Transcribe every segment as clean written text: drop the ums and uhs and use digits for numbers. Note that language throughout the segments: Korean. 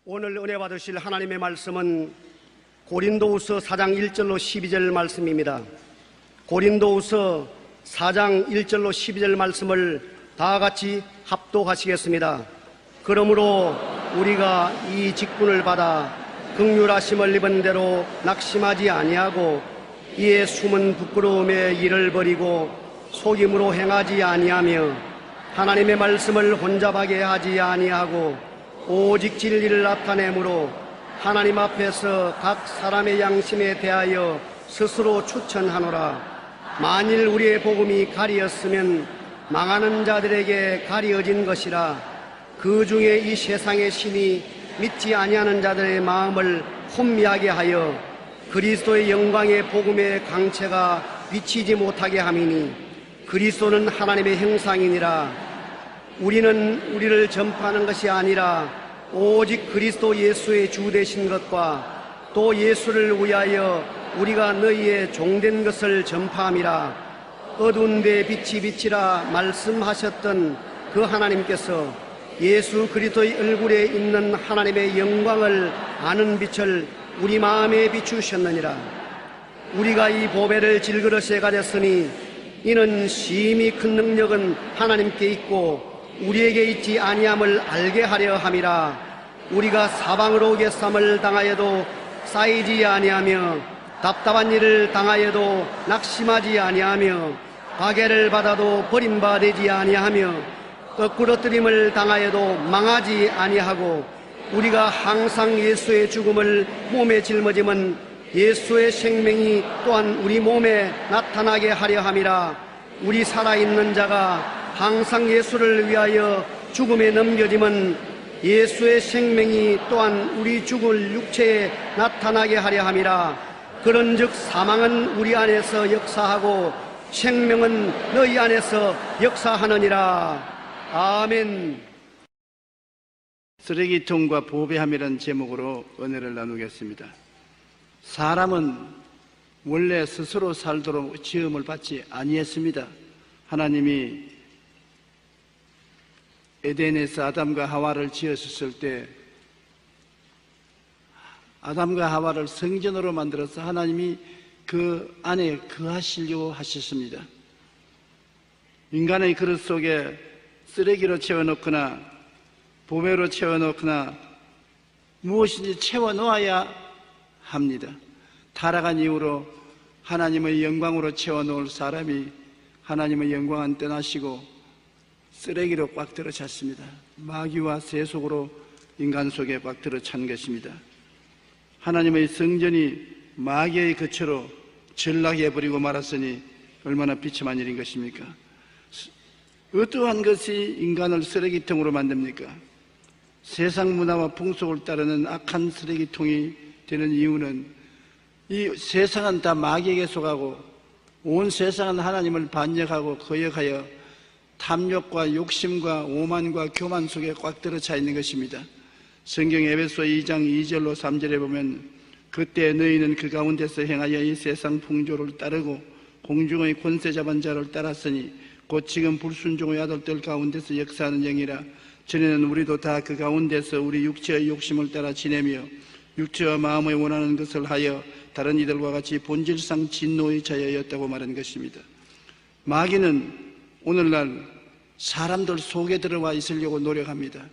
오늘 은혜 받으실 하나님의 말씀은 고린도후서 4장 1절로 12절 말씀입니다. 고린도후서 4장 1절로 12절 말씀을 다 같이 합독하시겠습니다. 그러므로 우리가 이 직분을 받아 긍휼하심을 입은 대로 낙심하지 아니하고 이에 숨은 부끄러움의 일을 버리고 속임으로 행하지 아니하며 하나님의 말씀을 혼잡하게 하지 아니하고 오직 진리를 나타내므로 하나님 앞에서 각 사람의 양심에 대하여 스스로 추천하노라. 만일 우리의 복음이 가리었으면 망하는 자들에게 가리어진 것이라. 그 중에 이 세상의 신이 믿지 아니하는 자들의 마음을 혼미하게 하여 그리스도의 영광의 복음의 강체가 비치지 못하게 함이니 그리스도는 하나님의 형상이니라. 우리는 우리를 전파하는 것이 아니라 오직 그리스도 예수의 주 되신 것과 또 예수를 위하여 우리가 너희의 종된 것을 전파함이라. 어두운 데 빛이 비치라 말씀하셨던 그 하나님께서 예수 그리스도의 얼굴에 있는 하나님의 영광을 아는 빛을 우리 마음에 비추셨느니라. 우리가 이 보배를 질그릇에 가졌으니 이는 심히 큰 능력은 하나님께 있고 우리에게 있지 아니함을 알게 하려 함이라. 우리가 사방으로 괴삼을 당하여도 쌓이지 아니하며 답답한 일을 당하여도 낙심하지 아니하며 박해를 받아도 버림받지 아니하며 거꾸러뜨림을 당하여도 망하지 아니하고 우리가 항상 예수의 죽음을 몸에 짊어짐은 예수의 생명이 또한 우리 몸에 나타나게 하려 함이라. 우리 살아있는 자가 항상 예수를 위하여 죽음에 넘겨짐은 예수의 생명이 또한 우리 죽을 육체에 나타나게 하려 함이라. 그런즉 사망은 우리 안에서 역사하고 생명은 너희 안에서 역사하느니라. 아멘. 쓰레기통과 보배함이라는 제목으로 은혜를 나누겠습니다. 사람은 원래 스스로 살도록 지음을 받지 아니했습니다. 하나님이 에덴에서 아담과 하와를 지으셨을 때 아담과 하와를 성전으로 만들어서 하나님이 그 안에 거하시려고 하셨습니다. 인간의 그릇 속에 쓰레기로 채워넣거나 보배로 채워넣거나 무엇인지 채워놓아야 합니다. 타락한 이후로 하나님의 영광으로 채워놓을 사람이 하나님의 영광은 떠나시고 쓰레기로 꽉 들어찼습니다. 마귀와 새 속으로 인간 속에 꽉 들어찬 것입니다. 하나님의 성전이 마귀의 거처로 전락해버리고 말았으니 얼마나 비참한 일인 것입니까? 어떠한 것이 인간을 쓰레기통으로 만듭니까? 세상 문화와 풍속을 따르는 악한 쓰레기통이 되는 이유는 이 세상은 다 마귀에게 속하고 온 세상은 하나님을 반역하고 거역하여 탐욕과 욕심과 오만과 교만 속에 꽉 들어차 있는 것입니다. 성경 에베소 2장 2절로 3절에 보면 그때 너희는 그 가운데서 행하여 이 세상 풍조를 따르고 공중의 권세 잡은 자를 따랐으니 곧 지금 불순종의 아들들 가운데서 역사하는 영이라. 전에는 우리도 다 그 가운데서 우리 육체의 욕심을 따라 지내며 육체와 마음의 원하는 것을 하여 다른 이들과 같이 본질상 진노의 자여였다고 말한 것입니다. 마귀는 오늘날 사람들 속에 들어와 있으려고 노력합니다.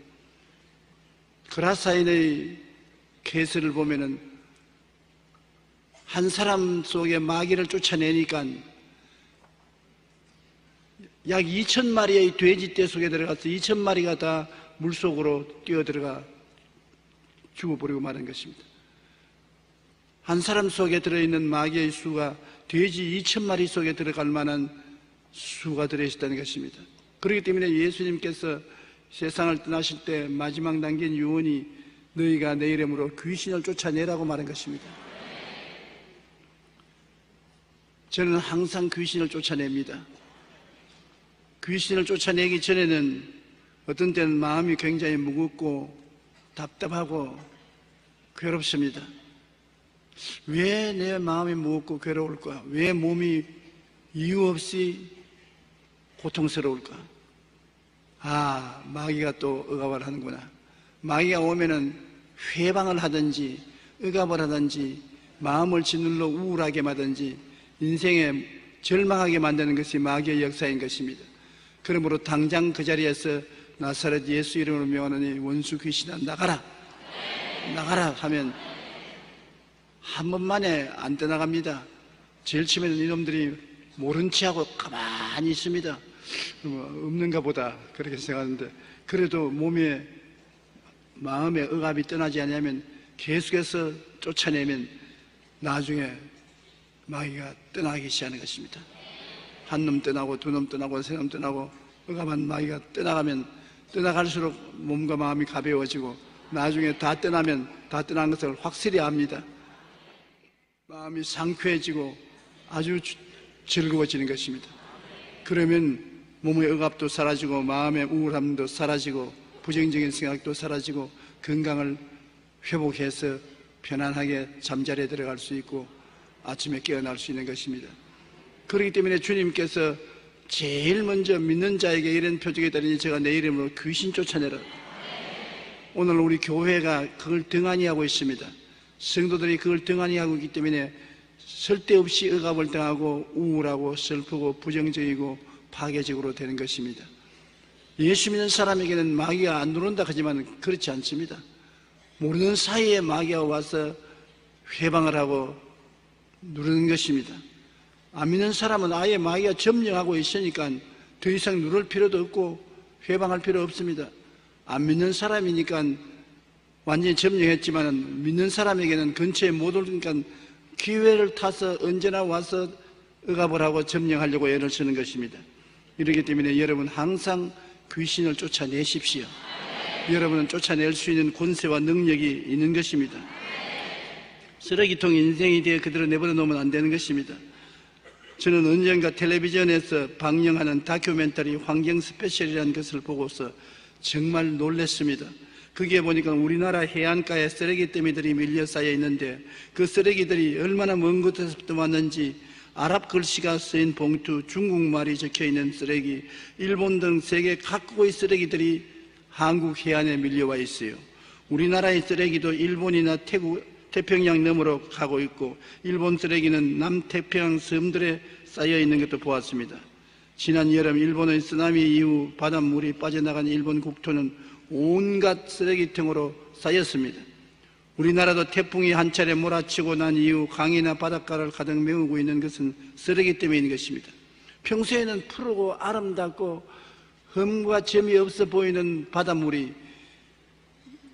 그라사인의 케이스를 보면은 한 사람 속에 마귀를 쫓아내니까 약 2,000마리의 돼지떼 속에 들어가서 2,000마리가 다 물속으로 뛰어들어가 죽어버리고 마는 것입니다. 한 사람 속에 들어있는 마귀의 수가 돼지 2,000마리 속에 들어갈 만한 수가 들어있다는 것입니다. 그렇기 때문에 예수님께서 세상을 떠나실 때 마지막 남긴 유언이 너희가 내 이름으로 귀신을 쫓아내라고 말한 것입니다. 저는 항상 귀신을 쫓아냅니다. 귀신을 쫓아내기 전에는 어떤 때는 마음이 굉장히 무겁고 답답하고 괴롭습니다. 왜 내 마음이 무겁고 괴로울까? 왜 몸이 이유 없이 고통스러울까? 마귀가 또 억압을 하는구나. 마귀가 오면은 회방을 하든지 억압을 하든지 마음을 짓눌러 우울하게 하든지 인생에 절망하게 만드는 것이 마귀의 역사인 것입니다. 그러므로 당장 그 자리에서 나사렛 예수 이름으로 명하노니 원수 귀신아 나가라, 나가라 하면 한 번만에 안 떠나갑니다. 제일 처음에는 이놈들이 모른 체하고 가만히 있습니다. 없는가 보다 그렇게 생각하는데, 그래도 몸에 마음의 억압이 떠나지 않으면 계속해서 쫓아내면 나중에 마귀가 떠나기 시작하는 것입니다. 한 놈 떠나고 두 놈 떠나고 세 놈 떠나고 억압한 마귀가 떠나가면 떠나갈수록 몸과 마음이 가벼워지고 나중에 다 떠나면 다 떠난 것을 확실히 압니다. 마음이 상쾌해지고 아주 즐거워지는 것입니다. 그러면 몸의 억압도 사라지고 마음의 우울함도 사라지고 부정적인 생각도 사라지고 건강을 회복해서 편안하게 잠자리에 들어갈 수 있고 아침에 깨어날 수 있는 것입니다. 그렇기 때문에 주님께서 제일 먼저 믿는 자에게 이런 표적이 따르니 제가 내 이름으로 귀신 쫓아내라. 오늘 우리 교회가 그걸 등한히 하고 있습니다. 성도들이 그걸 등한히 하고 있기 때문에 쓸데없이 억압을 당하고 우울하고 슬프고 부정적이고 파괴적으로 되는 것입니다. 예수 믿는 사람에게는 마귀가 안 들어온다 하지만 그렇지 않습니다. 모르는 사이에 마귀가 와서 회방을 하고 누르는 것입니다. 안 믿는 사람은 아예 마귀가 점령하고 있으니까 더 이상 누를 필요도 없고 회방할 필요 없습니다. 안 믿는 사람이니까 완전히 점령했지만 믿는 사람에게는 근처에 못 오니까 기회를 타서 언제나 와서 억압을 하고 점령하려고 애를 쓰는 것입니다. 이렇기 때문에 여러분 항상 귀신을 쫓아내십시오. 여러분은 쫓아낼 수 있는 권세와 능력이 있는 것입니다. 쓰레기통 인생이 되어 그대로 내버려 놓으면 안 되는 것입니다. 저는 언젠가 텔레비전에서 방영하는 다큐멘터리 환경 스페셜이라는 것을 보고서 정말 놀랐습니다. 거기에 보니까 우리나라 해안가에 쓰레기 더미들이 밀려 쌓여 있는데 그 쓰레기들이 얼마나 먼 곳에서부터 왔는지 아랍 글씨가 쓰인 봉투, 중국말이 적혀있는 쓰레기, 일본 등 세계 각국의 쓰레기들이 한국 해안에 밀려와 있어요. 우리나라의 쓰레기도 일본이나 태평양 너머로 가고 있고 일본 쓰레기는 남태평양 섬들에 쌓여 있는 것도 보았습니다. 지난 여름 일본의 쓰나미 이후 바닷물이 빠져나간 일본 국토는 온갖 쓰레기통으로 쌓였습니다. 우리나라도 태풍이 한 차례 몰아치고 난 이후 강이나 바닷가를 가득 메우고 있는 것은 쓰레기 때문인 것입니다. 평소에는 푸르고 아름답고 흠과 점이 없어 보이는 바닷물이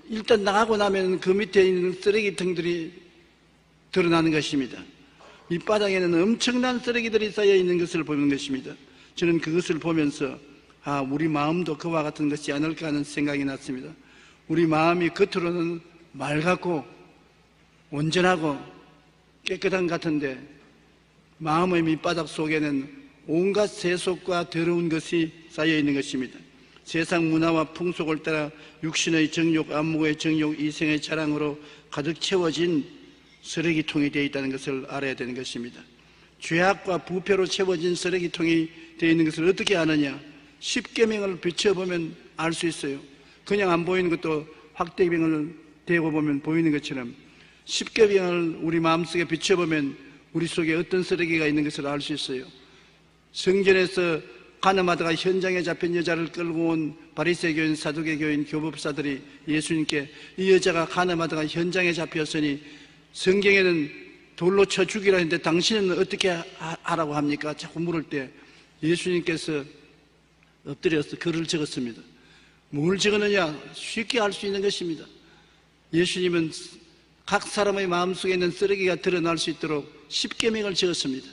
일단 나가고 나면 그 밑에 있는 쓰레기통들이 드러나는 것입니다. 밑바닥에는 엄청난 쓰레기들이 쌓여 있는 것을 보는 것입니다. 저는 그것을 보면서 우리 마음도 그와 같은 것이 아닐까 하는 생각이 났습니다. 우리 마음이 겉으로는 맑고 온전하고 깨끗한 것 같은데 마음의 밑바닥 속에는 온갖 세속과 더러운 것이 쌓여 있는 것입니다. 세상 문화와 풍속을 따라 육신의 정욕, 안목의 정욕, 이생의 자랑으로 가득 채워진 쓰레기통이 되어 있다는 것을 알아야 되는 것입니다. 죄악과 부패로 채워진 쓰레기통이 되어 있는 것을 어떻게 아느냐? 십계명을 비춰보면 알 수 있어요. 그냥 안 보이는 것도 확대경을 대고 보면 보이는 것처럼 십계명을 우리 마음속에 비춰보면 우리 속에 어떤 쓰레기가 있는 것을 알 수 있어요. 성전에서 가늠하다가 현장에 잡힌 여자를 끌고 온 바리새교인, 사두개교인, 교법사들이 예수님께 이 여자가 가늠하다가 현장에 잡혔으니 성경에는 돌로 쳐 죽이라 했는데 당신은 어떻게 하라고 합니까? 자꾸 물을 때 예수님께서 엎드려서 글을 적었습니다. 뭘 적었느냐? 쉽게 알 수 있는 것입니다. 예수님은 각 사람의 마음속에 있는 쓰레기가 드러날 수 있도록 십계명을 적었습니다.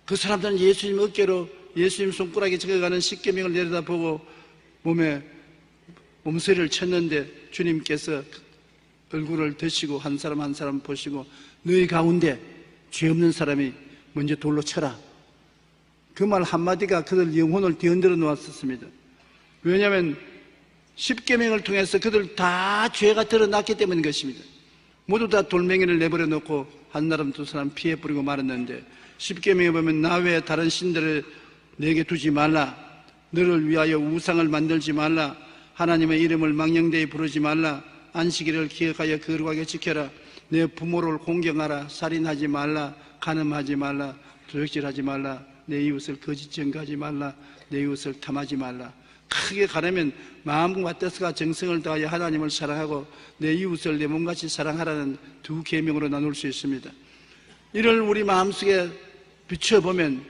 그 사람들은 예수님 어깨로 예수님 손가락에 적어가는 십계명을 내려다보고 몸에 몸서리를 쳤는데 주님께서 얼굴을 드시고 한 사람 한 사람 보시고 너희 가운데 죄 없는 사람이 먼저 돌로 쳐라. 그 말 한마디가 그들 영혼을 뒤흔들어 놓았었습니다. 왜냐하면 십계명을 통해서 그들 다 죄가 드러났기 때문인 것입니다. 모두 다 돌멩이를 내버려 놓고 한 사람 두 사람 피해 뿌리고 말았는데 십계명에 보면 나 외에 다른 신들을 내게 두지 말라, 너를 위하여 우상을 만들지 말라, 하나님의 이름을 망령되이 부르지 말라. 안식일을 기억하여 거룩하게 지켜라. 내 부모를 공경하라. 살인하지 말라. 간음하지 말라. 도적질하지 말라. 내 이웃을 거짓 증거하지 말라. 내 이웃을 탐하지 말라. 크게 가려면 마음과 뜻과 정성을 다하여 하나님을 사랑하고 내 이웃을 내 몸같이 사랑하라는 두 계명으로 나눌 수 있습니다. 이를 우리 마음속에 비춰보면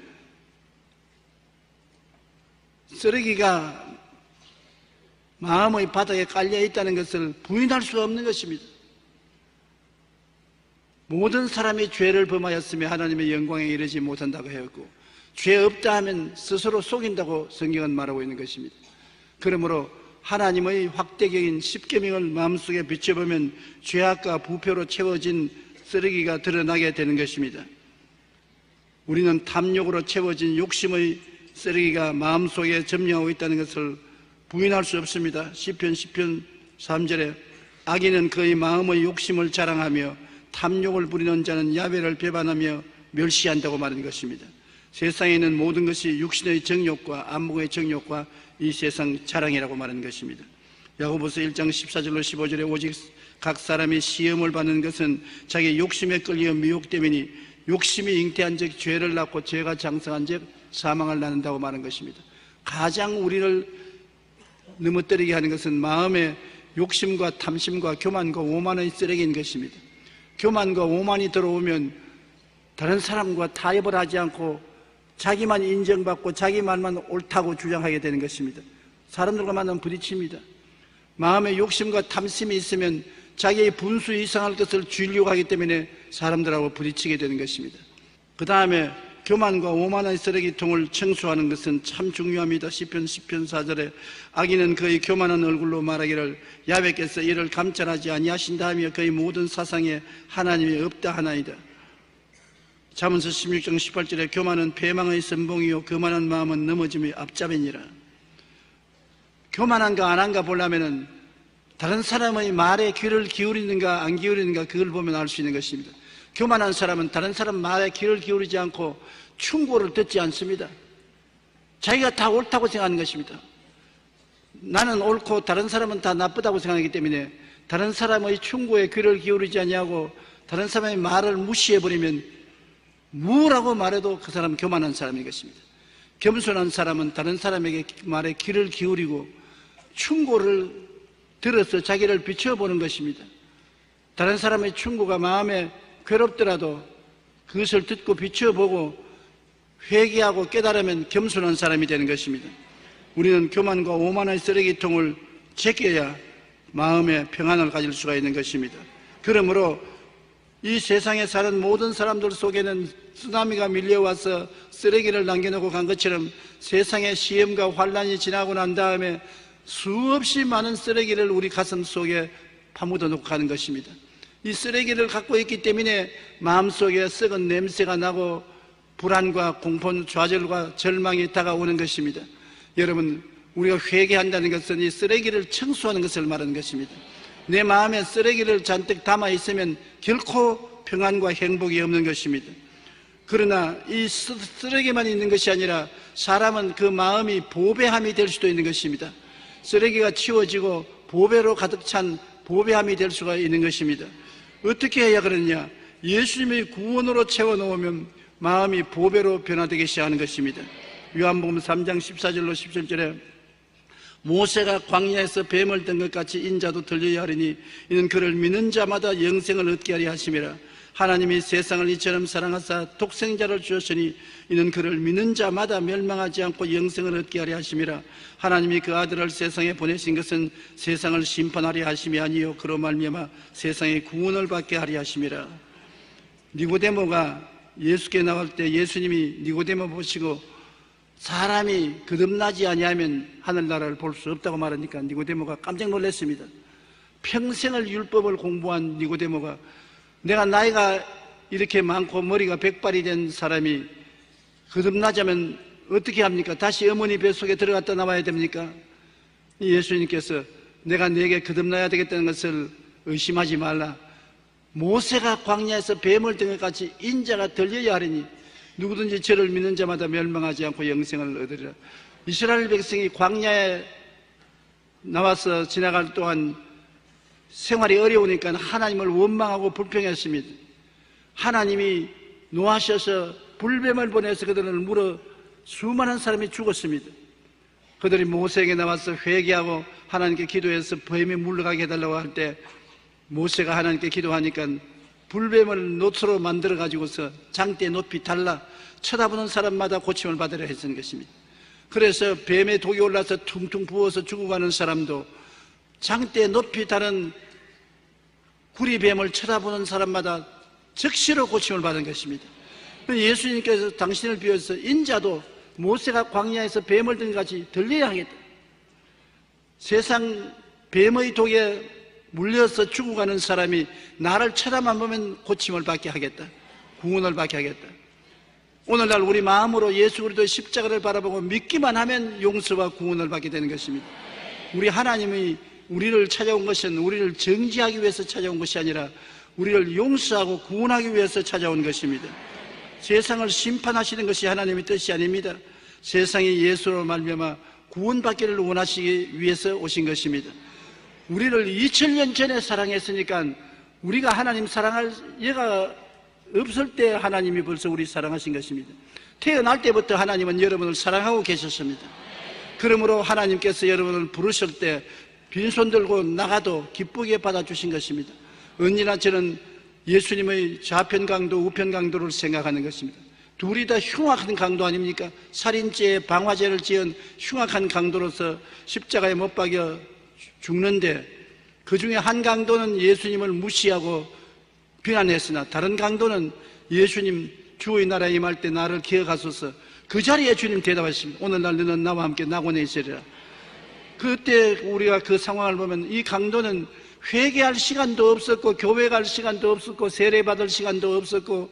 쓰레기가 마음의 바닥에 깔려 있다는 것을 부인할 수 없는 것입니다. 모든 사람이 죄를 범하였으며 하나님의 영광에 이르지 못한다고 하였고, 죄 없다 하면 스스로 속인다고 성경은 말하고 있는 것입니다. 그러므로 하나님의 확대적인 십계명을 마음속에 비춰보면 죄악과 부패로 채워진 쓰레기가 드러나게 되는 것입니다. 우리는 탐욕으로 채워진 욕심의 쓰레기가 마음속에 점령하고 있다는 것을 부인할 수 없습니다. 시편 3절에 악인은 그의 마음의 욕심을 자랑하며 탐욕을 부리는 자는 야훼를 배반하며 멸시한다고 말하는 것입니다. 세상에 있는 모든 것이 육신의 정욕과 안목의 정욕과 이 세상 자랑이라고 말하는 것입니다. 야고보서 1장 14절로 15절에 오직 각 사람이 시험을 받는 것은 자기 욕심에 끌려 미혹되미니 욕심이 잉태한 즉 죄를 낳고 죄가 장성한 즉 사망을 낳는다고 말하는 것입니다. 가장 우리를 넘어뜨리게 하는 것은 마음의 욕심과 탐심과 교만과 오만의 쓰레기인 것입니다. 교만과 오만이 들어오면 다른 사람과 타협을 하지 않고 자기만 인정받고 자기 말만 옳다고 주장하게 되는 것입니다. 사람들과 만나면 부딪힙니다. 마음에 욕심과 탐심이 있으면 자기의 분수 이상할 것을 주려고 하기 때문에 사람들하고 부딪히게 되는 것입니다. 그 다음에 교만과 오만의 쓰레기통을 청소하는 것은 참 중요합니다. 시편 4절에 악인은 그의 교만한 얼굴로 말하기를 야훼께서 이를 감찰하지 아니하신다 하며 그의 모든 사상에 하나님이 없다 하나이다. 잠언서 16장 18절에 교만은 패망의 선봉이요 교만한 마음은 넘어짐의 앞잡이니라. 교만한가 안 한가 보려면은 다른 사람의 말에 귀를 기울이는가 안 기울이는가 그걸 보면 알 수 있는 것입니다. 교만한 사람은 다른 사람 말에 귀를 기울이지 않고 충고를 듣지 않습니다. 자기가 다 옳다고 생각하는 것입니다. 나는 옳고 다른 사람은 다 나쁘다고 생각하기 때문에 다른 사람의 충고에 귀를 기울이지 아니하고 다른 사람의 말을 무시해버리면 뭐라고 말해도 그 사람은 교만한 사람인 것입니다. 겸손한 사람은 다른 사람에게 말에 귀를 기울이고 충고를 들어서 자기를 비춰보는 것입니다. 다른 사람의 충고가 마음에 괴롭더라도 그것을 듣고 비춰보고 회개하고 깨달으면 겸손한 사람이 되는 것입니다. 우리는 교만과 오만의 쓰레기통을 제껴야 마음의 평안을 가질 수가 있는 것입니다. 그러므로 이 세상에 사는 모든 사람들 속에는 쓰나미가 밀려와서 쓰레기를 남겨놓고 간 것처럼 세상의 시험과 환란이 지나고 난 다음에 수없이 많은 쓰레기를 우리 가슴 속에 파묻어 놓고 가는 것입니다. 이 쓰레기를 갖고 있기 때문에 마음속에 썩은 냄새가 나고 불안과 공포, 좌절과 절망이 다가오는 것입니다. 여러분, 우리가 회개한다는 것은 이 쓰레기를 청소하는 것을 말하는 것입니다. 내 마음에 쓰레기를 잔뜩 담아 있으면 결코 평안과 행복이 없는 것입니다. 그러나 이 쓰레기만 있는 것이 아니라 사람은 그 마음이 보배함이 될 수도 있는 것입니다. 쓰레기가 치워지고 보배로 가득 찬 보배함이 될 수가 있는 것입니다. 어떻게 해야 그러냐? 예수님의 구원으로 채워놓으면 마음이 보배로 변화되기 시작하는 것입니다. 요한복음 3장 14절로 17절에 모세가 광야에서 뱀을 든 것 같이 인자도 들려야 하리니 이는 그를 믿는 자마다 영생을 얻게 하리 하심이라. 하나님이 세상을 이처럼 사랑하사 독생자를 주셨으니 이는 그를 믿는 자마다 멸망하지 않고 영생을 얻게 하리 하심이라. 하나님이 그 아들을 세상에 보내신 것은 세상을 심판하리 하심이 아니요 그로 말미암아 세상의 구원을 받게 하리 하심이라. 니고데모가 예수께 나올 때 예수님이 니고데모 보시고 사람이 거듭나지 아니하면 하늘나라를 볼 수 없다고 말하니까 니고데모가 깜짝 놀랐습니다. 평생을 율법을 공부한 니고데모가 내가 나이가 이렇게 많고 머리가 백발이 된 사람이 거듭나자면 어떻게 합니까? 다시 어머니 뱃속에 들어갔다 나와야 됩니까? 예수님께서 내가 네게 거듭나야 되겠다는 것을 의심하지 말라. 모세가 광야에서 뱀을 든 것 같이 인자가 들려야 하리니 누구든지 저를 믿는 자마다 멸망하지 않고 영생을 얻으리라. 이스라엘 백성이 광야에 나와서 지나갈 동안 생활이 어려우니까 하나님을 원망하고 불평했습니다. 하나님이 노하셔서 불뱀을 보내서 그들을 물어 수많은 사람이 죽었습니다. 그들이 모세에게 나와서 회개하고 하나님께 기도해서 뱀이 물러가게 해달라고 할 때 모세가 하나님께 기도하니까 불뱀을 노트로 만들어 가지고서 장대에 높이 달라 쳐다보는 사람마다 고침을 받으려 했던 것입니다. 그래서 뱀의 독이 올라서 퉁퉁 부어서 죽어가는 사람도 장대에 높이 다른 구리뱀을 쳐다보는 사람마다 즉시로 고침을 받은 것입니다. 예수님께서 당신을 비워서 인자도 모세가 광야에서 뱀을 든 같이 들려야 하겠다. 세상 뱀의 독에 물려서 죽어가는 사람이 나를 쳐다만 보면 고침을 받게 하겠다. 구원을 받게 하겠다. 오늘날 우리 마음으로 예수 그리스도의 십자가를 바라보고 믿기만 하면 용서와 구원을 받게 되는 것입니다. 우리 하나님이 우리를 찾아온 것은 우리를 정죄하기 위해서 찾아온 것이 아니라 우리를 용서하고 구원하기 위해서 찾아온 것입니다. 세상을 심판하시는 것이 하나님의 뜻이 아닙니다. 세상이 예수로 말미암아 구원받기를 원하시기 위해서 오신 것입니다. 우리를 2000년 전에 사랑했으니까 우리가 하나님 사랑할 예가 없을 때 하나님이 벌써 우리 사랑하신 것입니다. 태어날 때부터 하나님은 여러분을 사랑하고 계셨습니다. 그러므로 하나님께서 여러분을 부르실 때 빈손 들고 나가도 기쁘게 받아주신 것입니다. 언제나 저는 예수님의 좌편 강도, 우편 강도를 생각하는 것입니다. 둘이 다 흉악한 강도 아닙니까? 살인죄, 방화죄를 지은 흉악한 강도로서 십자가에 못 박여 죽는데 그 중에 한 강도는 예수님을 무시하고 비난했으나 다른 강도는 예수님 주의 나라에 임할 때 나를 기억하소서. 그 자리에 주님 대답하십니다. 오늘날 너는 나와 함께 낙원에 있으리라. 그때 우리가 그 상황을 보면 이 강도는 회개할 시간도 없었고 교회 갈 시간도 없었고 세례 받을 시간도 없었고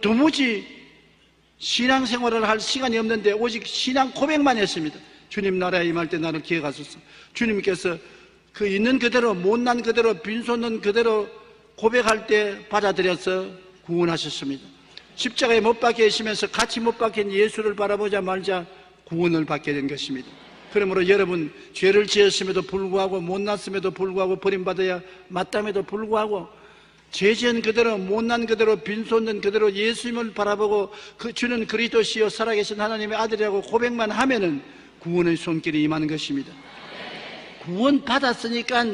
도무지 신앙생활을 할 시간이 없는데 오직 신앙 고백만 했습니다. 주님 나라에 임할 때 나를 기억하소서. 주님께서 그 있는 그대로 못난 그대로 빈손은 그대로 고백할 때 받아들여서 구원하셨습니다. 십자가에 못 박혀 계시면서 같이 못 박힌 예수를 바라보자 말자 구원을 받게 된 것입니다. 그러므로 여러분 죄를 지었음에도 불구하고 못났음에도 불구하고 버림받아야 마땅함에도 불구하고 죄 지은 그대로 못난 그대로 빈손은 그대로 예수님을 바라보고 그 주는 그리스도시요 살아계신 하나님의 아들이라고 고백만 하면은 구원의 손길이 임하는 것입니다. 구원 받았으니까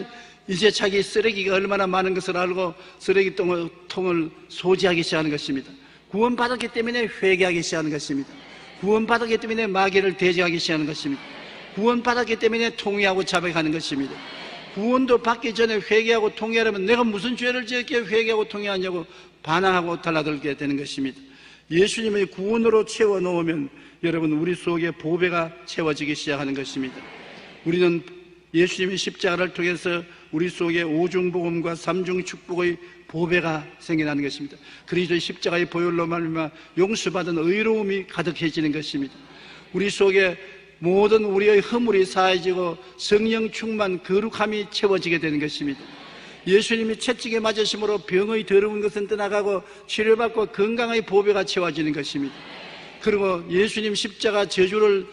이제 자기 쓰레기가 얼마나 많은 것을 알고 쓰레기통을 소지하기 시작하는 것입니다. 구원 받았기 때문에 회개하기 시작하는 것입니다. 구원 받았기 때문에 마귀를 대적하기 시작하는 것입니다. 구원 받았기 때문에 통회하고 자백하는 것입니다. 구원도 받기 전에 회개하고 통회하려면 내가 무슨 죄를 지었기에 회개하고 통회하냐고 반항하고 달라들게 되는 것입니다. 예수님의 구원으로 채워놓으면 여러분 우리 속에 보배가 채워지기 시작하는 것입니다. 우리는 예수님의 십자가를 통해서 우리 속에 오중복음과 삼중축복의 보배가 생겨나는 것입니다. 그리스도의 십자가의 보혈로 말미암아 용서받은 의로움이 가득해지는 것입니다. 우리 속에 모든 우리의 허물이 사해지고 성령 충만 거룩함이 채워지게 되는 것입니다. 예수님이 채찍에 맞으심으로 병의 더러운 것은 떠나가고 치료받고 건강의 보배가 채워지는 것입니다. 그리고 예수님 십자가 저주를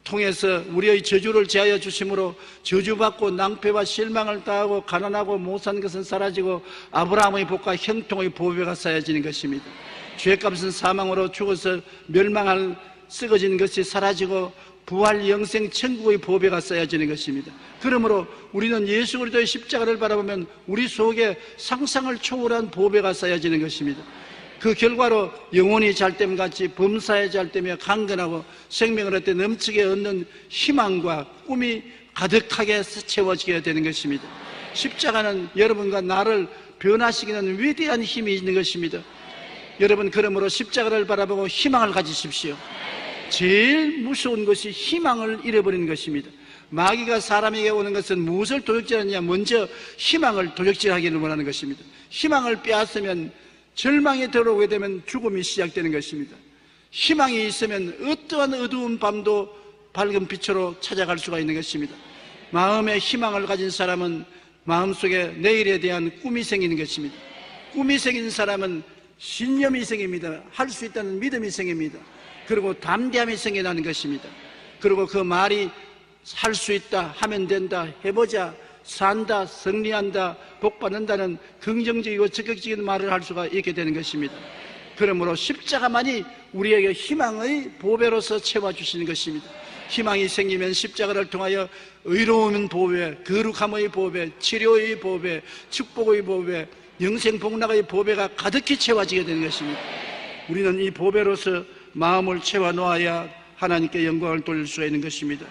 통해서 우리의 저주를 제하여 주심으로 저주받고 낭패와 실망을 당하고 가난하고 못산 것은 사라지고 아브라함의 복과 형통의 보배가 쌓여지는 것입니다. 죄값은 사망으로 죽어서 멸망할 썩어진 것이 사라지고 부활 영생 천국의 보배가 쌓여지는 것입니다. 그러므로 우리는 예수 그리스도의 십자가를 바라보면 우리 속에 상상을 초월한 보배가 쌓여지는 것입니다. 그 결과로 영혼이 잘됨같이 범사에 잘되며 강건하고 생명을 얻되 넘치게 얻는 희망과 꿈이 가득하게 채워지게 되는 것입니다. 십자가는 여러분과 나를 변화시키는 위대한 힘이 있는 것입니다. 여러분 그러므로 십자가를 바라보고 희망을 가지십시오. 제일 무서운 것이 희망을 잃어버리는 것입니다. 마귀가 사람에게 오는 것은 무엇을 도적질하느냐? 먼저 희망을 도적질하기를 원하는 것입니다. 희망을 빼앗으면 절망에 들어오게 되면 죽음이 시작되는 것입니다. 희망이 있으면 어떠한 어두운 밤도 밝은 빛으로 찾아갈 수가 있는 것입니다. 마음에 희망을 가진 사람은 마음속에 내일에 대한 꿈이 생기는 것입니다. 꿈이 생긴 사람은 신념이 생깁니다. 할 수 있다는 믿음이 생깁니다. 그리고 담대함이 생겨나는 것입니다. 그리고 그 말이 할 수 있다, 하면 된다, 해보자, 산다, 승리한다, 복받는다는 긍정적이고 적극적인 말을 할 수가 있게 되는 것입니다. 그러므로 십자가만이 우리에게 희망의 보배로서 채워주시는 것입니다. 희망이 생기면 십자가를 통하여 의로운 보배, 거룩함의 보배, 치료의 보배, 축복의 보배, 영생 복락의 보배가 가득히 채워지게 되는 것입니다. 우리는 이 보배로서 마음을 채워놓아야 하나님께 영광을 돌릴 수가 있는 것입니다.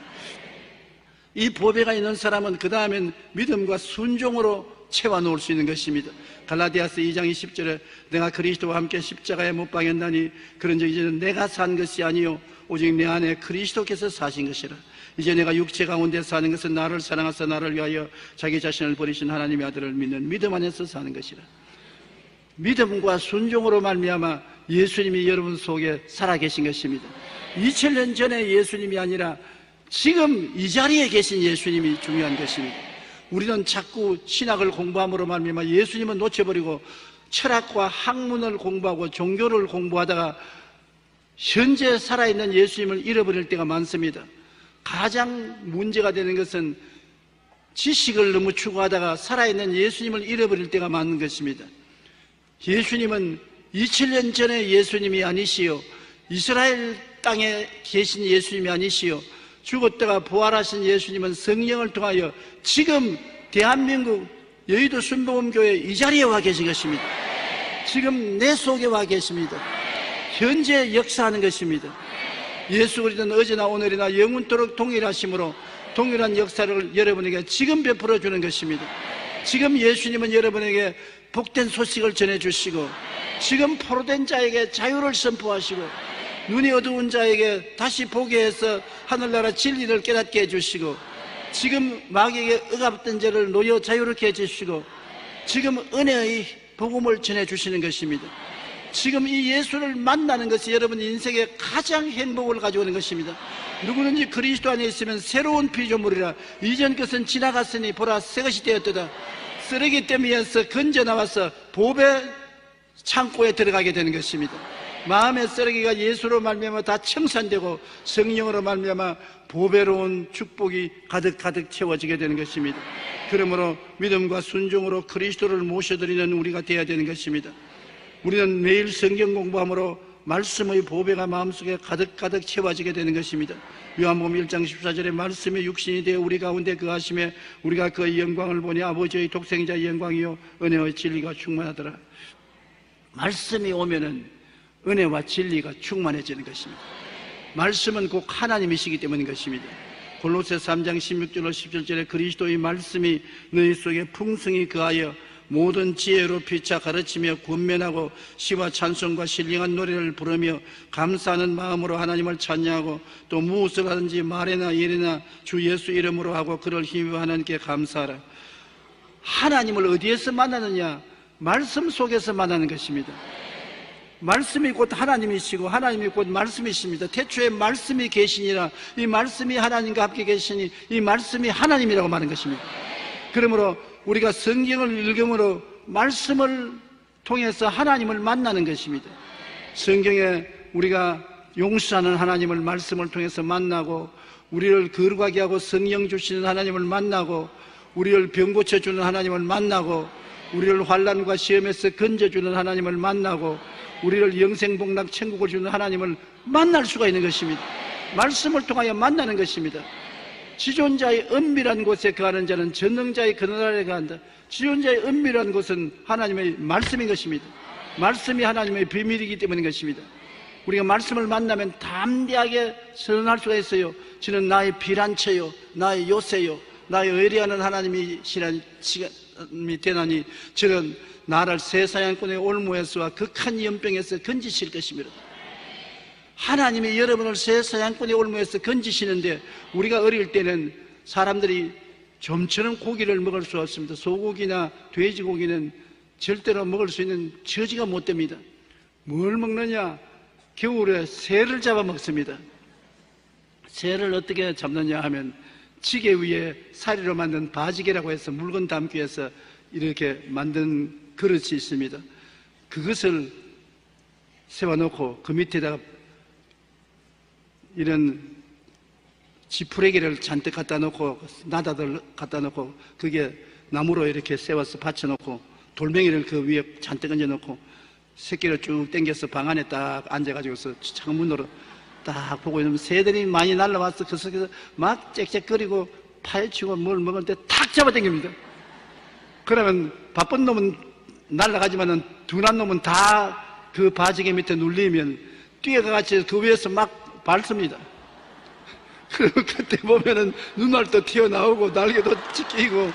이 보배가 있는 사람은 그 다음엔 믿음과 순종으로 채워놓을 수 있는 것입니다. 갈라디아서 2장 20절에 내가 그리스도와 함께 십자가에 못 박였나니 그런즉 이제는 내가 산 것이 아니요 오직 내 안에 그리스도께서 사신 것이라. 이제 내가 육체 가운데 사는 것은 나를 사랑하사 나를 위하여 자기 자신을 버리신 하나님의 아들을 믿는 믿음 안에서 사는 것이라. 믿음과 순종으로 말미암아 예수님이 여러분 속에 살아계신 것입니다. 2000년 전에 예수님이 아니라 지금 이 자리에 계신 예수님이 중요한 것입니다. 우리는 자꾸 신학을 공부함으로 말미암아 예수님은 놓쳐버리고 철학과 학문을 공부하고 종교를 공부하다가 현재 살아있는 예수님을 잃어버릴 때가 많습니다. 가장 문제가 되는 것은 지식을 너무 추구하다가 살아있는 예수님을 잃어버릴 때가 많은 것입니다. 예수님은 2000년 전에 예수님이 아니시요 이스라엘 땅에 계신 예수님이 아니시요 죽었다가 부활하신 예수님은 성령을 통하여 지금 대한민국 여의도 순복음교회 이 자리에 와 계신 것입니다. 지금 내 속에 와 계십니다. 현재 역사하는 것입니다. 예수 그리스도는 어제나 오늘이나 영원토록 동일하심으로 동일한 역사를 여러분에게 지금 베풀어 주는 것입니다. 지금 예수님은 여러분에게 복된 소식을 전해주시고 지금 포로된 자에게 자유를 선포하시고 눈이 어두운 자에게 다시 보게 해서 하늘나라 진리를 깨닫게 해주시고 지금 마귀에게 억압된 자를 놓여 자유롭게 해주시고 지금 은혜의 복음을 전해주시는 것입니다. 지금 이 예수를 만나는 것이 여러분 인생에 가장 행복을 가져오는 것입니다. 누구든지 그리스도 안에 있으면 새로운 피조물이라 이전 것은 지나갔으니 보라 새것이 되었도다. 쓰레기 더미에서 건져 나와서 보배 창고에 들어가게 되는 것입니다. 마음의 쓰레기가 예수로 말미암아 다 청산되고 성령으로 말미암아 보배로운 축복이 가득 채워지게 되는 것입니다. 그러므로 믿음과 순종으로 그리스도를 모셔드리는 우리가 되어야 되는 것입니다. 우리는 매일 성경 공부함으로 말씀의 보배가 마음속에 가득 채워지게 되는 것입니다. 요한복음 1장 14절에 말씀의 육신이 되어 우리 가운데 거하심에 우리가 그의 영광을 보니 아버지의 독생자의 영광이요 은혜의 진리가 충만하더라. 말씀이 오면은 은혜와 진리가 충만해지는 것입니다. 말씀은 곧 하나님이시기 때문인 것입니다. 골로새 3장 16절로 17절에 그리스도의 말씀이 너희 속에 풍성히 거하여 모든 지혜로 피차 가르치며 권면하고 시와 찬송과 신령한 노래를 부르며 감사하는 마음으로 하나님을 찬양하고 또 무엇을 하든지 말이나 일이나 주 예수 이름으로 하고 그를 힘입어 하나님께 감사하라. 하나님을 어디에서 만나느냐? 말씀 속에서 만나는 것입니다. 말씀이 곧 하나님이시고 하나님이 곧 말씀이십니다. 태초에 말씀이 계시니라. 이 말씀이 하나님과 함께 계시니 이 말씀이 하나님이라고 말하는 것입니다. 그러므로 우리가 성경을 읽음으로 말씀을 통해서 하나님을 만나는 것입니다. 성경에 우리가 용서하는 하나님을 말씀을 통해서 만나고 우리를 거룩하게 하고 성령 주시는 하나님을 만나고 우리를 병 고쳐주는 하나님을 만나고 우리를 환난과 시험에서 건져주는 하나님을 만나고 우리를 영생복락 천국을 주는 하나님을 만날 수가 있는 것입니다. 말씀을 통하여 만나는 것입니다. 지존자의 은밀한 곳에 거하는 자는 전능자의 그늘아래 거한다. 지존자의 은밀한 곳은 하나님의 말씀인 것입니다. 말씀이 하나님의 비밀이기 때문인 것입니다. 우리가 말씀을 만나면 담대하게 선언할 수가 있어요. 저는 나의 피란처요 나의 요새요 나의 의리하는 하나님이시라는 시간이 되나니 저는 나를 새 사냥꾼의 올무에서와 극한 연병에서 건지실 것입니다. 하나님이 여러분을 새 사냥꾼의 올무에서 건지시는데 우리가 어릴 때는 사람들이 좀처럼 고기를 먹을 수 없습니다. 소고기나 돼지고기는 절대로 먹을 수 있는 처지가 못 됩니다. 뭘 먹느냐? 겨울에 새를 잡아 먹습니다. 새를 어떻게 잡느냐 하면 지게 위에 사리로 만든 바지개라고 해서 물건 담기 위해서 이렇게 만든 그릇이 있습니다. 그것을 세워놓고 그 밑에다가 이런 지푸레기를 잔뜩 갖다 놓고 나다들 갖다 놓고 그게 나무로 이렇게 세워서 받쳐놓고 돌멩이를 그 위에 잔뜩 얹어놓고 새끼를 쭉 당겨서 방 안에 딱 앉아가지고서 창문으로 딱 보고 있으면 새들이 많이 날라와서 그 속에서 막 짹짹거리고 파헤치고 뭘 먹을 때 탁 잡아당깁니다. 그러면 바쁜 놈은 날아가지만은 둔한 놈은 다 그 바지개 밑에 눌리면 뛰어가같이 그 위에서 막 밟습니다. 그리고 그때 보면은 눈알도 튀어나오고 날개도 찢기고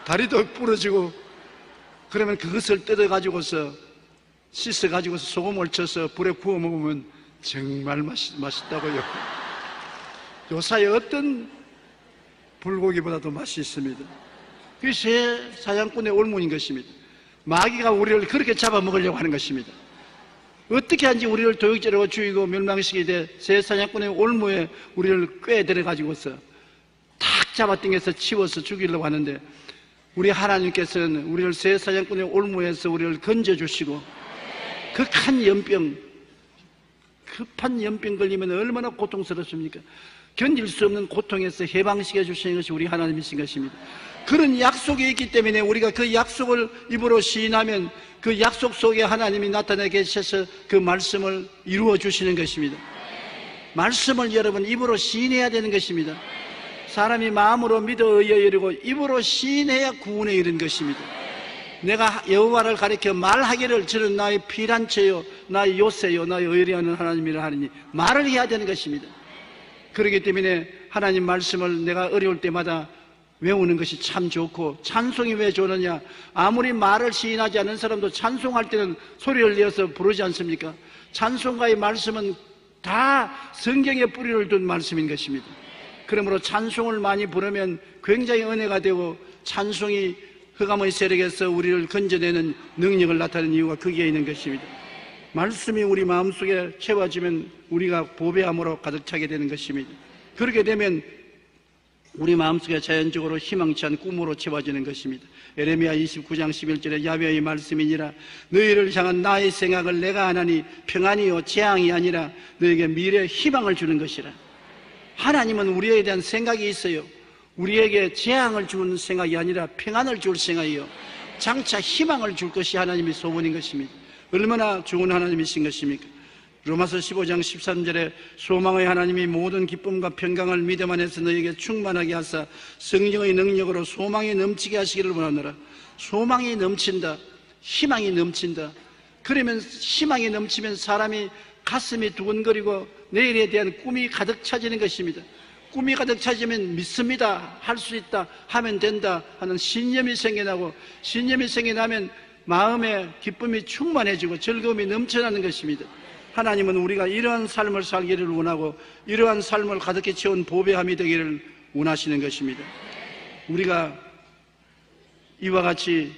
다리도 부러지고 그러면 그것을 뜯어가지고서 씻어가지고서 소금을 쳐서 불에 구워 먹으면 정말 맛있다고요. 요사이 어떤 불고기보다도 맛이 있습니다. 그게 새 사냥꾼의 올문인 것입니다. 마귀가 우리를 그렇게 잡아먹으려고 하는 것입니다. 어떻게 하는지 우리를 도역질하고 죽이고 멸망시키되 새 사냥꾼의 올무에 우리를 꿰들어가지고서 탁 잡아당겨서 치워서 죽이려고 하는데 우리 하나님께서는 우리를 새 사냥꾼의 올무에서 우리를 건져주시고 극한 연병, 급한 연병 걸리면 얼마나 고통스럽습니까? 견딜 수 없는 고통에서 해방시켜 주시는 것이 우리 하나님이신 것입니다. 그런 약속이 있기 때문에 우리가 그 약속을 입으로 시인하면 그 약속 속에 하나님이 나타나 계셔서 그 말씀을 이루어 주시는 것입니다. 말씀을 여러분 입으로 시인해야 되는 것입니다. 사람이 마음으로 믿어 의에 이르고 입으로 시인해야 구원에 이른 것입니다. 내가 여호와를 가리켜 말하기를 저는 나의 피난처요 나의 요새요 나의 의리하는 하나님이라 하느니 말을 해야 되는 것입니다. 그렇기 때문에 하나님 말씀을 내가 어려울 때마다 외우는 것이 참 좋고, 찬송이 왜 좋느냐? 아무리 말을 시인하지 않은 사람도 찬송할 때는 소리를 내어서 부르지 않습니까? 찬송가의 말씀은 다 성경에 뿌리를 둔 말씀인 것입니다. 그러므로 찬송을 많이 부르면 굉장히 은혜가 되고 찬송이 흑암의 세력에서 우리를 건져내는 능력을 나타내는 이유가 거기에 있는 것입니다. 말씀이 우리 마음속에 채워지면 우리가 보배함으로 가득 차게 되는 것입니다. 그렇게 되면 우리 마음속에 자연적으로 희망치 않은 꿈으로 채워지는 것입니다. 에레미야 29장 11절에 야훼의 말씀이니라 너희를 향한 나의 생각을 내가 하나니 평안이요 재앙이 아니라 너에게 미래의 희망을 주는 것이라. 하나님은 우리에 대한 생각이 있어요. 우리에게 재앙을 주는 생각이 아니라 평안을 줄 생각이요 장차 희망을 줄 것이 하나님의 소원인 것입니다. 얼마나 좋은 하나님이신 것입니까? 로마서 15장 13절에 소망의 하나님이 모든 기쁨과 평강을 믿음 안에서 너희에게 충만하게 하사 성령의 능력으로 소망이 넘치게 하시기를 원하노라. 소망이 넘친다. 희망이 넘친다. 그러면 희망이 넘치면 사람이 가슴이 두근거리고 내일에 대한 꿈이 가득 차지는 것입니다. 꿈이 가득 차지면 믿습니다. 할 수 있다. 하면 된다. 하는 신념이 생겨나고 신념이 생겨나면 마음에 기쁨이 충만해지고 즐거움이 넘쳐나는 것입니다. 하나님은 우리가 이러한 삶을 살기를 원하고 이러한 삶을 가득히 채운 보배함이 되기를 원하시는 것입니다. 우리가 이와 같이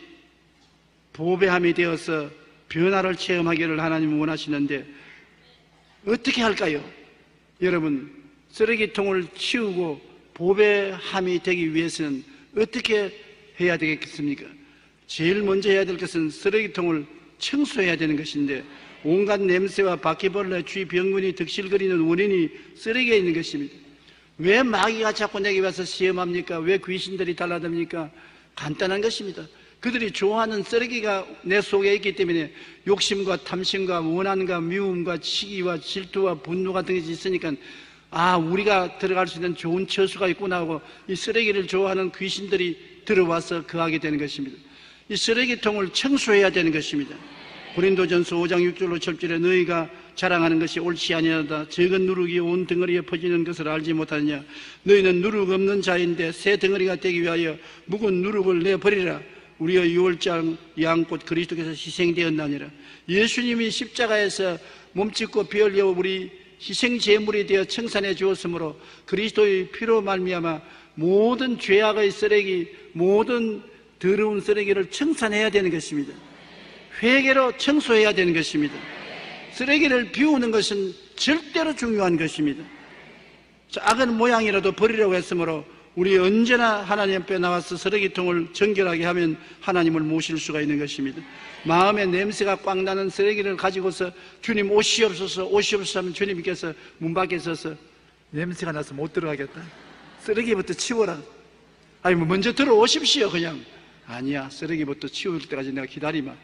보배함이 되어서 변화를 체험하기를 하나님은 원하시는데 어떻게 할까요? 여러분, 쓰레기통을 치우고 보배함이 되기 위해서는 어떻게 해야 되겠습니까? 제일 먼저 해야 될 것은 쓰레기통을 청소해야 되는 것인데 온갖 냄새와 바퀴벌레, 쥐병균이 득실거리는 원인이 쓰레기에 있는 것입니다. 왜 마귀가 자꾸 내게 와서 시험합니까? 왜 귀신들이 달라듭니까? 간단한 것입니다. 그들이 좋아하는 쓰레기가 내 속에 있기 때문에 욕심과 탐심과 원한과 미움과 시기와 질투와 분노 같은 것이 있으니까 우리가 들어갈 수 있는 좋은 처수가 있구나 하고 이 쓰레기를 좋아하는 귀신들이 들어와서 거하게 되는 것입니다. 이 쓰레기통을 청소해야 되는 것입니다. 고린도전서 5장 6절로 7절에 너희가 자랑하는 것이 옳지 아니하다. 적은 누룩이 온 덩어리에 퍼지는 것을 알지 못하느냐. 너희는 누룩 없는 자인데 새 덩어리가 되기 위하여 묵은 누룩을 내버리라. 우리의 유월장 양꽃 그리스도께서 희생되었나니라. 예수님이 십자가에서 몸짓고 피 흘려 우리 희생 제물이 되어 청산해 주었으므로 그리스도의 피로 말미암아 모든 죄악의 쓰레기, 모든 더러운 쓰레기를 청산해야 되는 것입니다. 회개로 청소해야 되는 것입니다. 쓰레기를 비우는 것은 절대로 중요한 것입니다. 작은 모양이라도 버리려고 했으므로 우리 언제나 하나님 앞에 나와서 쓰레기통을 정결하게 하면 하나님을 모실 수가 있는 것입니다. 마음에 냄새가 꽉 나는 쓰레기를 가지고서 주님 오시옵소서 오시옵소서 하면 주님께서 문 밖에 서서 냄새가 나서 못 들어가겠다. 쓰레기부터 치워라. 아니 뭐 먼저 들어오십시오. 그냥 아니야, 쓰레기부터 치울 때까지 내가 기다리마.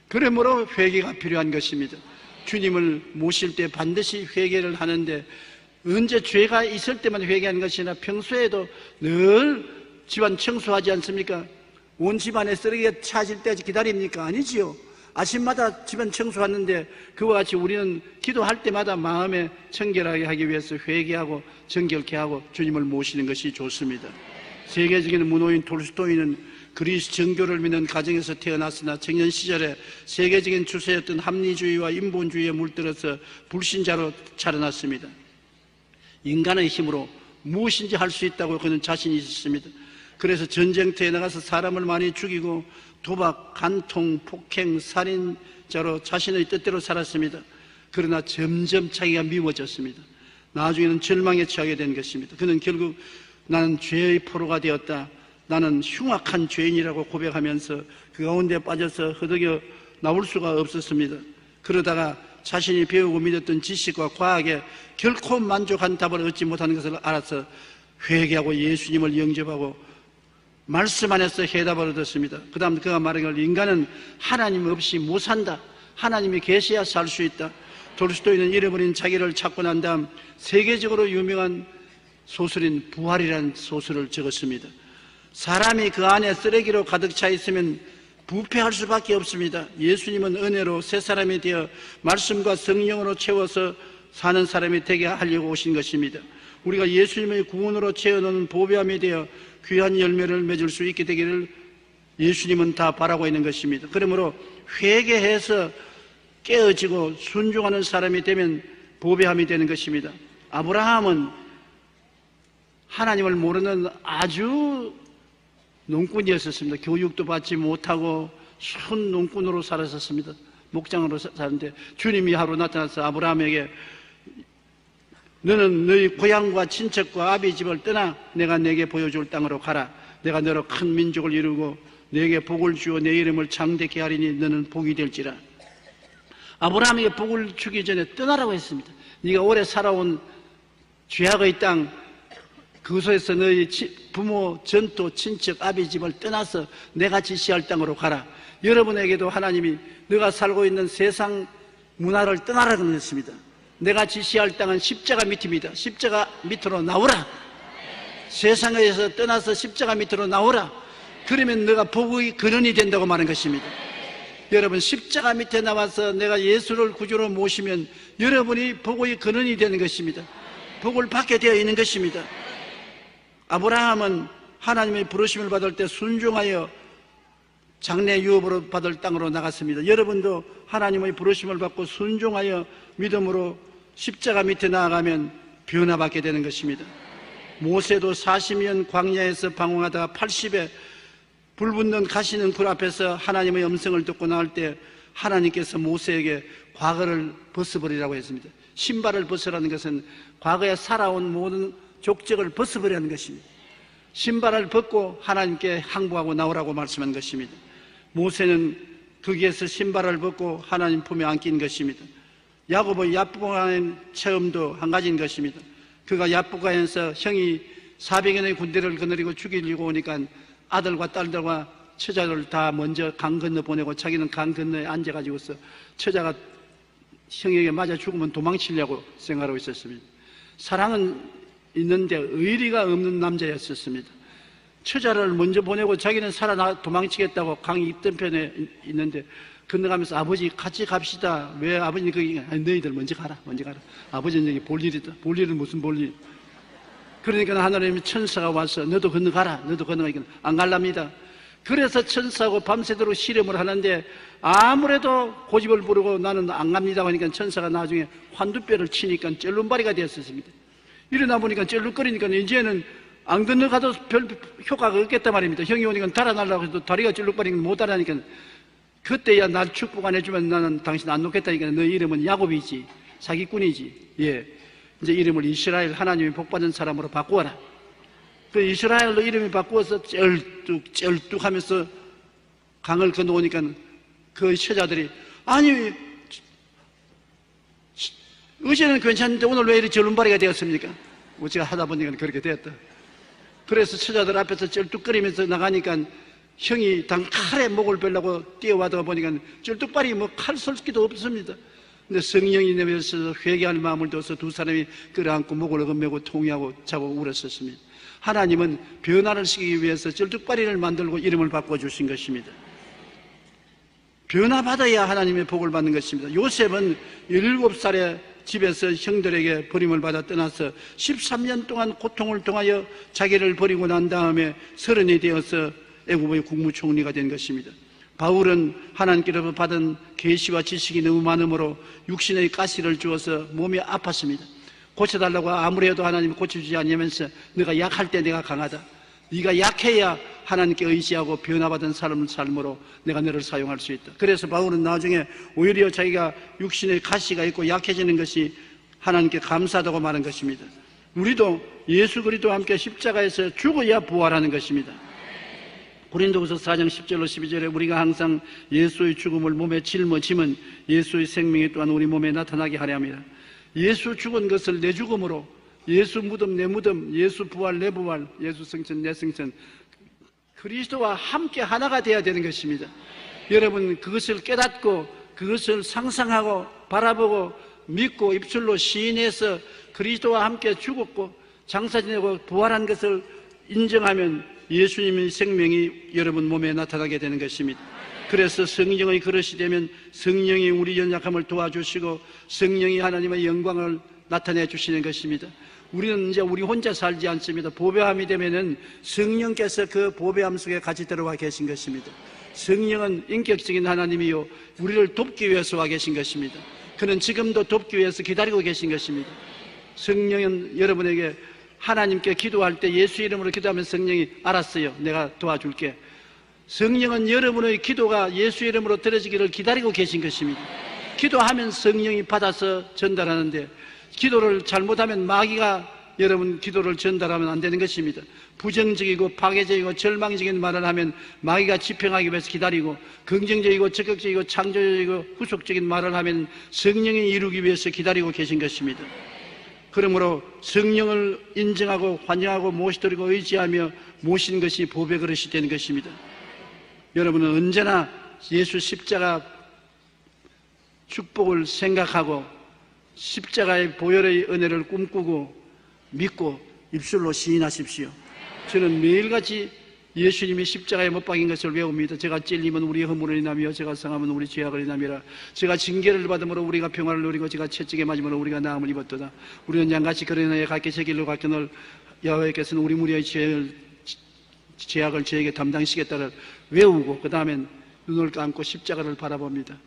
그러므로 회개가 필요한 것입니다. 주님을 모실 때 반드시 회개를 하는데, 언제 죄가 있을 때만 회개하는 것이 아니라 평소에도 늘 집안 청소하지 않습니까? 온 집안에 쓰레기가 차질 때까지 기다립니까? 아니지요. 아침마다 집안 청소하는데, 그와 같이 우리는 기도할 때마다 마음에 청결하게 하기 위해서 회개하고 정결케 하고 주님을 모시는 것이 좋습니다. 세계적인 문호인 톨스토이는 그리스 정교를 믿는 가정에서 태어났으나 청년 시절에 세계적인 추세였던 합리주의와 인본주의에 물들어서 불신자로 자라났습니다. 인간의 힘으로 무엇인지 할 수 있다고 그는 자신이 있었습니다. 그래서 전쟁터에 나가서 사람을 많이 죽이고 도박, 간통, 폭행, 살인자로 자신의 뜻대로 살았습니다. 그러나 점점 자기가 미워졌습니다. 나중에는 절망에 처하게 된 것입니다. 그는 결국 나는 죄의 포로가 되었다, 나는 흉악한 죄인이라고 고백하면서 그 가운데 빠져서 허덕여 나올 수가 없었습니다. 그러다가 자신이 배우고 믿었던 지식과 과학에 결코 만족한 답을 얻지 못하는 것을 알아서 회개하고 예수님을 영접하고 말씀 안에서 해답을 얻었습니다. 그 다음 그가 말하기를 인간은 하나님 없이 못 산다. 하나님이 계셔야 살 수 있다. 톨스토이는 잃어버린 자기를 찾고 난 다음 세계적으로 유명한 소설인 부활이라는 소설을 적었습니다. 사람이 그 안에 쓰레기로 가득 차 있으면 부패할 수밖에 없습니다. 예수님은 은혜로 새 사람이 되어 말씀과 성령으로 채워서 사는 사람이 되게 하려고 오신 것입니다. 우리가 예수님의 구원으로 채워놓은 보배함이 되어 귀한 열매를 맺을 수 있게 되기를 예수님은 다 바라고 있는 것입니다. 그러므로 회개해서 깨어지고 순종하는 사람이 되면 보배함이 되는 것입니다. 아브라함은 하나님을 모르는 아주 농꾼이었었습니다. 교육도 받지 못하고 순 농꾼으로 살았었습니다. 목장으로 사는데 주님이 하루 나타나서 아브라함에게 너는 너희 고향과 친척과 아비 집을 떠나 내가 내게 보여줄 땅으로 가라. 내가 너로 큰 민족을 이루고 내게 복을 주어 내 이름을 장대케 하리니 너는 복이 될지라. 아브라함에게 복을 주기 전에 떠나라고 했습니다. 네가 오래 살아온 죄악의 땅, 그곳에서 너희 부모, 전토, 친척, 아비 집을 떠나서 내가 지시할 땅으로 가라. 여러분에게도 하나님이 너가 살고 있는 세상 문화를 떠나라고 했습니다. 내가 지시할 땅은 십자가 밑입니다. 십자가 밑으로 나오라. 세상에서 떠나서 십자가 밑으로 나오라. 그러면 너가 복의 근원이 된다고 말한 것입니다. 여러분, 십자가 밑에 나와서 내가 예수를 구주로 모시면 여러분이 복의 근원이 되는 것입니다. 복을 받게 되어 있는 것입니다. 아브라함은 하나님의 부르심을 받을 때 순종하여 장래 유업으로 받을 땅으로 나갔습니다. 여러분도 하나님의 부르심을 받고 순종하여 믿음으로 십자가 밑에 나아가면 변화받게 되는 것입니다. 모세도 40년 광야에서 방황하다가 80에 불붙는 가시는 굴 앞에서 하나님의 음성을 듣고 나올 때 하나님께서 모세에게 과거를 벗어버리라고 했습니다. 신발을 벗으라는 것은 과거에 살아온 모든 족적을 벗어버리라는 것입니다. 신발을 벗고 하나님께 항복하고 나오라고 말씀한 것입니다. 모세는 거기에서 신발을 벗고 하나님 품에 안긴 것입니다. 야곱의 야부가인 체험도 한 가지인 것입니다. 그가 야부가에서 형이 400여의 군대를 거느리고 죽이려고 오니까 아들과 딸들과 처자를 다 먼저 강 건너 보내고 자기는 강 건너에 앉아가지고서 처자가 형에게 맞아 죽으면 도망치려고 생각하고 있었습니다. 사랑은 있는데 의리가 없는 남자였었습니다. 처자를 먼저 보내고 자기는 살아 도망치겠다고 강 입던편에 있는데 건너가면서 아버지 같이 갑시다. 왜 아버님 거기 너희들 먼저 가라. 아버지는 여기 볼 일이다. 볼 일은 무슨 볼 일? 그러니까 하나님의 천사가 와서 너도 건너가라. 너도 건너가니까 안 갈랍니다. 그래서 천사하고 밤새도록 실험을 하는데 아무래도 고집을 부르고 나는 안 갑니다 하니까 천사가 나중에 환두뼈를 치니까 쩔눈바리가 되었습니다. 일어나 보니까 쩔룩거리니까 이제는 안 건너가도 별 효과가 없겠단 말입니다. 형이 오니까 달아나려고 해도 다리가 쩔룩거리니까 못 달아나니까 그때야 날 축복 안 해주면 나는 당신 안 놓겠다니까 너 이름은 야곱이지, 사기꾼이지. 예, 이제 이름을 이스라엘, 하나님이 복받은 사람으로 바꾸어라. 그 이스라엘로 이름이 바꾸어서 쩔뚝 하면서 강을 건너오니까 그 처자들이 아니 어제는 괜찮은데 오늘 왜 이렇게 절름발이가 되었습니까? 우리가 하다 보니까 그렇게 됐다. 그래서 처자들 앞에서 쩔뚝거리면서 나가니까 형이 단칼에 목을 베려고 뛰어와다 보니까 쩔뚝발이 뭐 칼 쏠 기도 없습니다. 근데 성령이 내면서 회개할 마음을 둬서 두 사람이 끌어안고 목을 어금매고 통회하고 자고 울었었습니다. 하나님은 변화를 시키기 위해서 쩔뚝발이를 만들고 이름을 바꿔주신 것입니다. 변화받아야 하나님의 복을 받는 것입니다. 요셉은 17살에 집에서 형들에게 버림을 받아 떠나서 13년 동안 고통을 통하여 자기를 버리고 난 다음에 30이 되어서 애국의 국무총리가 된 것입니다. 바울은 하나님께로부터 받은 계시와 지식이 너무 많으므로 육신의 가시를 주어서 몸이 아팠습니다. 고쳐달라고 아무리 해도 하나님이 고쳐주지 않으면서 네가 약할 때 내가 강하다. 네가 약해야 하나님께 의지하고 변화받은 삶으로 내가 너를 사용할 수 있다. 그래서 바울은 나중에 오히려 자기가 육신의 가시가 있고 약해지는 것이 하나님께 감사하다고 말한 것입니다. 우리도 예수 그리스도와 함께 십자가에서 죽어야 부활하는 것입니다. 고린도후서 4장 10절로 12절에 우리가 항상 예수의 죽음을 몸에 짊어지면 예수의 생명이 또한 우리 몸에 나타나게 하려 합니다. 예수 죽은 것을 내 죽음으로, 예수 무덤 내 무덤, 예수 부활 내 부활, 예수 승천 내 승천, 그리스도와 함께 하나가 되어야 되는 것입니다. 여러분 그것을 깨닫고 그것을 상상하고 바라보고 믿고 입술로 시인해서 그리스도와 함께 죽었고 장사 지내고 부활한 것을 인정하면 예수님의 생명이 여러분 몸에 나타나게 되는 것입니다. 그래서 성령의 그릇이 되면 성령이 우리 연약함을 도와주시고 성령이 하나님의 영광을 나타내 주시는 것입니다. 우리는 이제 우리 혼자 살지 않습니다. 보배함이 되면은 성령께서 그 보배함 속에 같이 들어와 계신 것입니다. 성령은 인격적인 하나님이요 우리를 돕기 위해서 와 계신 것입니다. 그는 지금도 돕기 위해서 기다리고 계신 것입니다. 성령은 여러분에게 하나님께 기도할 때 예수 이름으로 기도하면 성령이 알았어요. 내가 도와줄게. 성령은 여러분의 기도가 예수 이름으로 들어지기를 기다리고 계신 것입니다. 기도하면 성령이 받아서 전달하는데 기도를 잘못하면 마귀가 여러분 기도를 전달하면 안 되는 것입니다. 부정적이고 파괴적이고 절망적인 말을 하면 마귀가 집행하기 위해서 기다리고 긍정적이고 적극적이고 창조적이고 후속적인 말을 하면 성령이 이루기 위해서 기다리고 계신 것입니다. 그러므로 성령을 인정하고 환영하고 모시드리고 의지하며 모시는 것이 보배 그릇이 되는 것입니다. 여러분은 언제나 예수 십자가 축복을 생각하고 십자가의 보혈의 은혜를 꿈꾸고 믿고 입술로 시인하십시오. 저는 매일같이 예수님이 십자가에 못 박인 것을 외웁니다. 제가 찔리면 우리의 허물을 인하며 제가 상하면 우리 죄악을 인함이라. 제가 징계를 받음으로 우리가 평화를 누리고 제가 채찍에 맞음으로 우리가 나음을 입었도다. 우리는 양같이 그러나에 각기 제 길로 갔거늘 여호와께서는 우리 무리의 죄악을 저에게 담당시겠다를 외우고 그 다음엔 눈을 감고 십자가를 바라봅니다.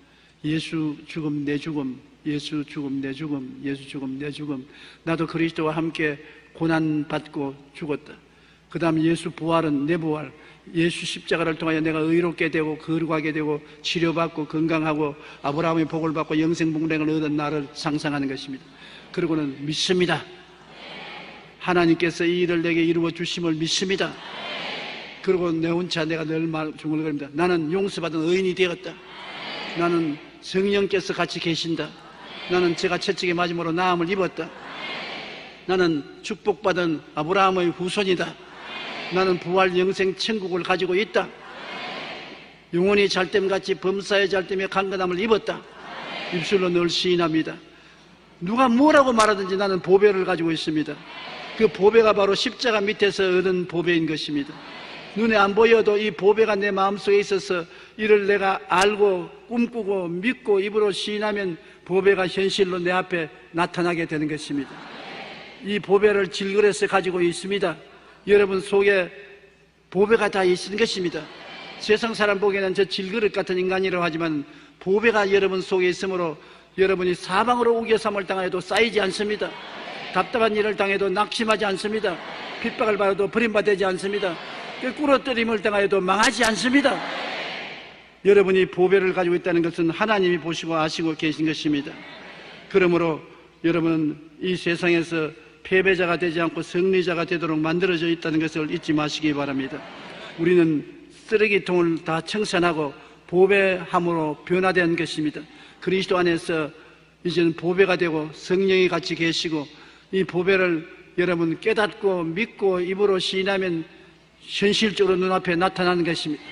예수 죽음 내 죽음, 예수 죽음 내 죽음, 예수 죽음 내 죽음. 나도 그리스도와 함께 고난받고 죽었다. 그 다음 예수 부활은 내 부활. 예수 십자가를 통하여 내가 의롭게 되고 거룩하게 되고 치료받고 건강하고 아브라함의 복을 받고 영생복랭을 얻은 나를 상상하는 것입니다. 그리고는 믿습니다. 하나님께서 이 일을 내게 이루어 주심을 믿습니다. 그리고 내 혼자 내가 늘 중얼거립니다. 나는 용서받은 의인이 되었다. 나는 성령께서 같이 계신다. 나는 제가 채찍에 맞음으로 나음을 입었다. 나는 축복받은 아브라함의 후손이다. 나는 부활 영생 천국을 가지고 있다. 영혼이 잘됨같이 범사의 잘됨에 강건함을 입었다. 입술로 늘 시인합니다. 누가 뭐라고 말하든지 나는 보배를 가지고 있습니다. 그 보배가 바로 십자가 밑에서 얻은 보배인 것입니다. 눈에 안 보여도 이 보배가 내 마음속에 있어서 이를 내가 알고 꿈꾸고 믿고 입으로 시인하면 보배가 현실로 내 앞에 나타나게 되는 것입니다. 이 보배를 질그릇에 가지고 있습니다. 여러분 속에 보배가 다 있는 것입니다. 세상 사람 보기에는 저 질그릇 같은 인간이라고 하지만 보배가 여러분 속에 있으므로 여러분이 사방으로 우겨삼을 당해도 쌓이지 않습니다. 답답한 일을 당해도 낙심하지 않습니다. 핍박을 받아도 버림받지 않습니다. 꿇어뜨림을 당하여도 망하지 않습니다. 여러분이 보배를 가지고 있다는 것은 하나님이 보시고 아시고 계신 것입니다. 그러므로 여러분은 이 세상에서 패배자가 되지 않고 승리자가 되도록 만들어져 있다는 것을 잊지 마시기 바랍니다. 우리는 쓰레기통을 다 청산하고 보배함으로 변화된 것입니다. 그리스도 안에서 이제는 보배가 되고 성령이 같이 계시고 이 보배를 여러분 깨닫고 믿고 입으로 시인하면 현실적으로 눈앞에 나타나는 것입니다.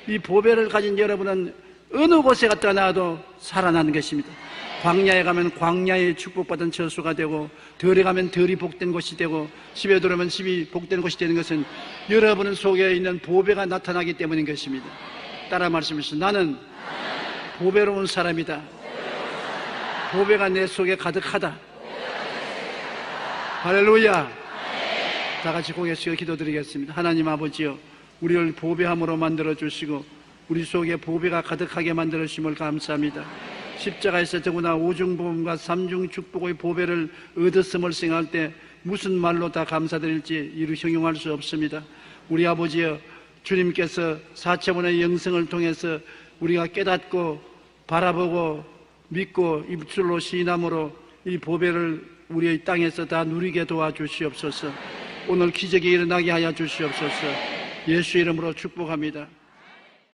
이 보배를 가진 여러분은 어느 곳에 갔다 놔도 살아나는 것입니다. 광야에 가면 광야의 축복받은 처소가 되고, 들에 가면 들이 복된 곳이 되고, 집에 들어오면 집이 복된 곳이 되는 것은 여러분 속에 있는 보배가 나타나기 때문인 것입니다. 따라 말씀하시죠. 나는 보배로운 사람이다. 보배가 내 속에 가득하다. 할렐루야. 다 같이 고개 숙여 기도드리겠습니다. 하나님 아버지여, 우리를 보배함으로 만들어 주시고 우리 속에 보배가 가득하게 만들어 주심을 감사합니다. 십자가에서 더구나 오중보험과 삼중 축복의 보배를 얻었음을 생각할 때 무슨 말로 다 감사드릴지 이루 형용할 수 없습니다. 우리 아버지여, 주님께서 사체분의 영성을 통해서 우리가 깨닫고 바라보고 믿고 입술로 시인함으로 이 보배를 우리의 땅에서 다 누리게 도와주시옵소서. 오늘 기적이 일어나게 하여 주시옵소서. 예수 이름으로 축복합니다.